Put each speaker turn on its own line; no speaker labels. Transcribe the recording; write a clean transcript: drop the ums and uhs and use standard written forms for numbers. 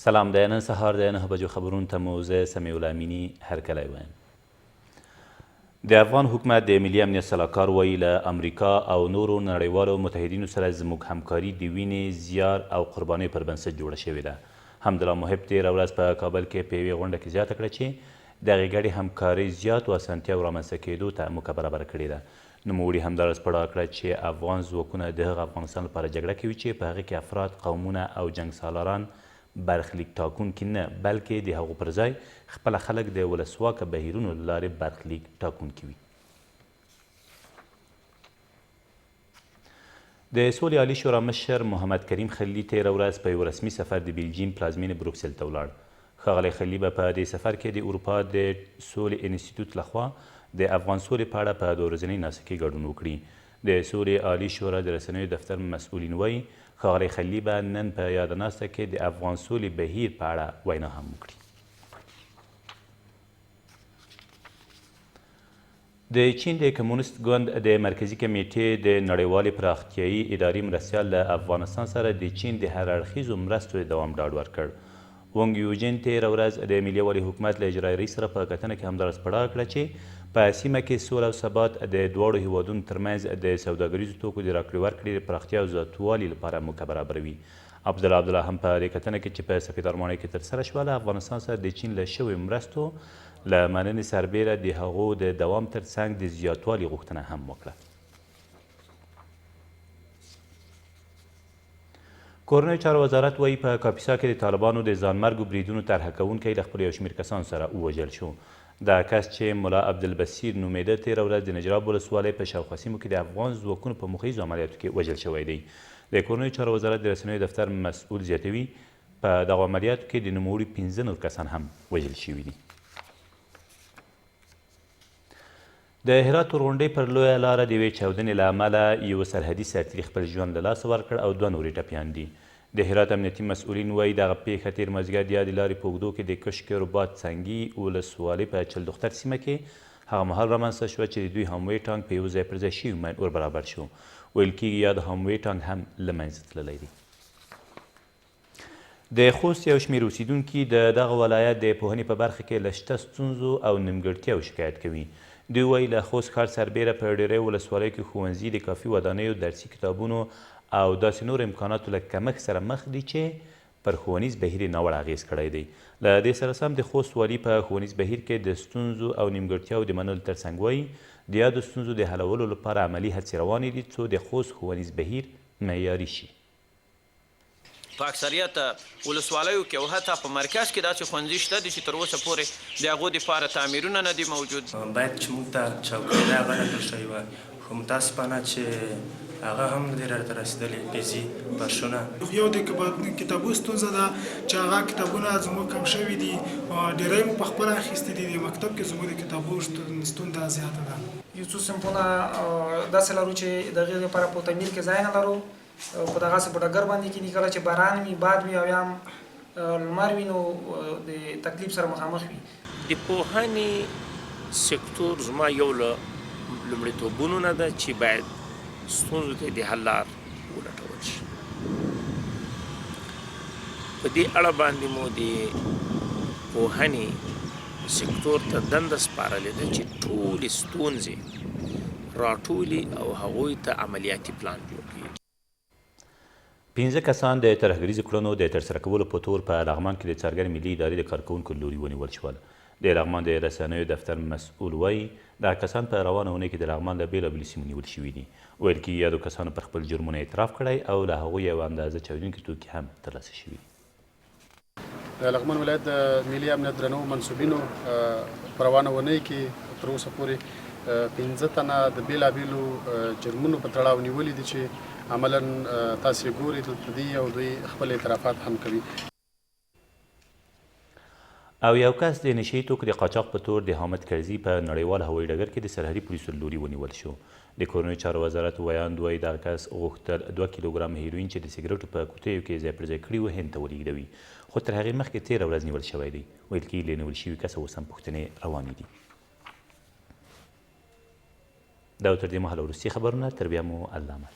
سلام د نن سهار د 9 بجو خبرونو ته مو زه سمیع الله امینی هرکلی وایم. د افغان حکومت د ملي امنیت سلاکار وایي له امریکا او نورو نړیوالو متحدینو سره زموږ همکاري د وینې زیار او قربانیو پر بنسټ جوړه شوې ده. حمدالله محب تېره ورځ په کابل کې په یوې غونډه کې زیاته کړه چې دغې ګډې همکارۍ زیاتو اسانتیاوو رامنځته کېدو ته موکه برابره کړې ده. نوموړي همداراز په ډاګه کړه چې افغان ځواکونه د هغه افغانستان لپاره جګړه کوي چې په هغه کې افراد، قومونه او جنګسالاران برخلیک ټاکونکي نه بلکې د هغو پر ځای خپله خلک د ولسواکه بهیرونو له لارې برخلیک ټاکونکي وي. د سولې عالي شورا مشر محمد کریم خلیلي تېره ورځ په یو رسمي سفر د بلجیم پلازمینې بروکسل ته ولاړ. ښاغلی خلیلي به په دې سفر کې د اروپا د سولې انسټیټیوټ لخوا د افغان سولې په اړه په 2 ورځنۍ ناسته کې ګډون وکړي. د سولې عالي شورا د رسنیو دفتر مسؤلین وایي ښاغلی خلیلي به نن په یاده ناسته کې د افغان سولې بهیر په اړه وینا هم وکړي. د چین د کمونیست ګوند د مرکزي کمیټې د نړیوالې پراختیایي ادارې مرستیال له افغانستان سره د چین د هر اړخیزو مرستو د دوام ډاډ ورکړ. ونګ یوجین تېره ورځ د ملي یووالي حکومت له اجرایي رئیس سره په کتنه کې همداراز په ډاګه کړه چې په سیمه کې سوله او ثبات د دواړو هیوادونو ترمنځ د سوداګریزو توکو د راکړې ورکړې د پراختیا او زیاتوالي لپاره موکه برابروي. عبدالله هم په دې کتنه کې چې په سفیدارمانۍ کې ترسره شوه له افغانستان سره د چین له شویو مرستو له مننې سربیره د هغو د دوام ترڅنګ د زیاتوالي غوښتنه هم وکړه. کورنیو چارو وزارت وایي په کاپیسا کې د طالبانو د ځانمرګو بریدونو طرحه کوونکی له خپلو یو شمېر کسانو سره ووژل شو. دا کس چې ملا عبدالبصیر نومېده تېره ورځ د نجراب ولسوالۍ په شاوخوا سیمو کې د افغان ځواکونو په مخیزو عملیاتو کې وژل شوی دی. د کورنیو چارو وزارت د رسنیو دفتر مسؤل زیاتوي په دغو عملیاتو کې د نوموړي 15 نور کسان هم وژل شوي دي. د هرات تورغونډۍ پر لویه لاره د یوې چاودنې له امله یو سرحدي سرتیري خپل ژوند له لاسه ورکړ او 2 نورې ټپیان دي. د هرات امنیتي مسؤلین وایي دغه پیښه تېر مازدیګر د یادې لارې په اوږدو کې د کشک رباط څنګي ولسوالۍ په چلدختر سیمه کې هغه مهال رامنځته شوه چې د دوی هموی ټانک په یو ځای پر ځای شوي مین ور برابر شو. ویل کېږي یا د هموی ټانک هم له منځه تللی دی. د خوست یو شمېر اوسیدونکي د دغه ولایت د پوهنې په برخه کې له شته ستونزو او نیمګړتیاوو شکایت کوي. دوی وایي له خوست ښار سربیره په ډېری ولسوالیو کې ښوونځي د کافي ودانیو، درسي کتابونو او داسې نور امکاناتو له کمښت سره مخ دي چې پر ښوونیز بهیر یې ناوړه اغېز کړی دی. له دې سره سم د خوست والي په ښوونیز بهیر کې د ستونزو او نیمګړتیاوو د منلو ترڅنګ وایي د یادو ستونزو د حلولو لپاره عملي هڅې روانې دي څو د خوست ښوونیز بهیر معیاري شي.
په اکثریت ولسوالیو کې او حتی په مرکز کې داسې ښوونځي شته دي چې تر اوسه پورې د هغو دپاره تعمیرونه نه دي موجود.
باید چې موږ ته چوکۍ دا هغه راکړل شوې وه، خو متاسفانه چې هغه هم نه دي راته رسېدلي پیسې فرشونه.
یو د کتابو ستونزه ده چې هغه کتابونه زموږ کم شوي دي، ډېری مو په خپله اخیستي دي. د مکتب کې زموږ د کتابو ستونزه زیاته ده.
یو څو صنفونه داسې لرو چې د هغې لپاره په تعمیر کې ځای نه لرو. په دغسې په ډګر باندې کېني، کله چې باران وي، باد وي او یا هم لمر وي نو د تکلیف سره مخامخ وي.
د پوهنې سکتور زما یو له لومړیتوبونو نه ده چې باید ستونزو ته د حل لار ولټول شي. په دې اړه باندې مو د پوهنې سکتور ته دنده سپارلې ده چې ټولې ستونزې راټولي او هغوی ته عملیاتي پلان جوړ کړي.
15 کسان د ترهګریزو کړنو د ترسره کولو په تور په لغمان کې د څارګر ملي ادارې د کارکوونکو لوري ونیول شول. د لغمان د رسنیو دفتر مسؤل وایي دغه کسان په روانه اونۍ کې د لغمان له بېلابېلو سیمو نیول شوي دي. ویل کېږي یادو کسانو پر خپل جرمونه اعتراف کړی او له هغوی یو اندازه چاودونکي توکي هم ترلاسه شوي دي.
د لغمان ولایت د ملي امنیت درنو منصوبینو په روانه اونۍ کې تر اوسه پورې 15 تنه د بېلابېلو جرمونو په تړاو نیولي دي چې عملا تاسې ګورئ دلته دي او دوی خپل اعترافات هم کوي.
او یو کس د نشهیي توکو د قاچاق په تور د حامد کرزي په نړیوال هوایي ډګر کې د سرحدي پولیسو لوري ونیول شو. د کورنیو چارو وزارت ویاند وایي دغه کس غوښتل 2 کیلوګرام هیروین چې د سګرټو په کوټیو کې ځای پر ځای کړي وو هند ته ولېږدوي، خو تر هغې مخکې تېره ورځ نیول شوی دی. ویل کېږي له نیول شوي کسه اوس هم پوښتنې روانې دي. دا تر دې مهاله وروستي خبرونه، تر بیا مو الله مل.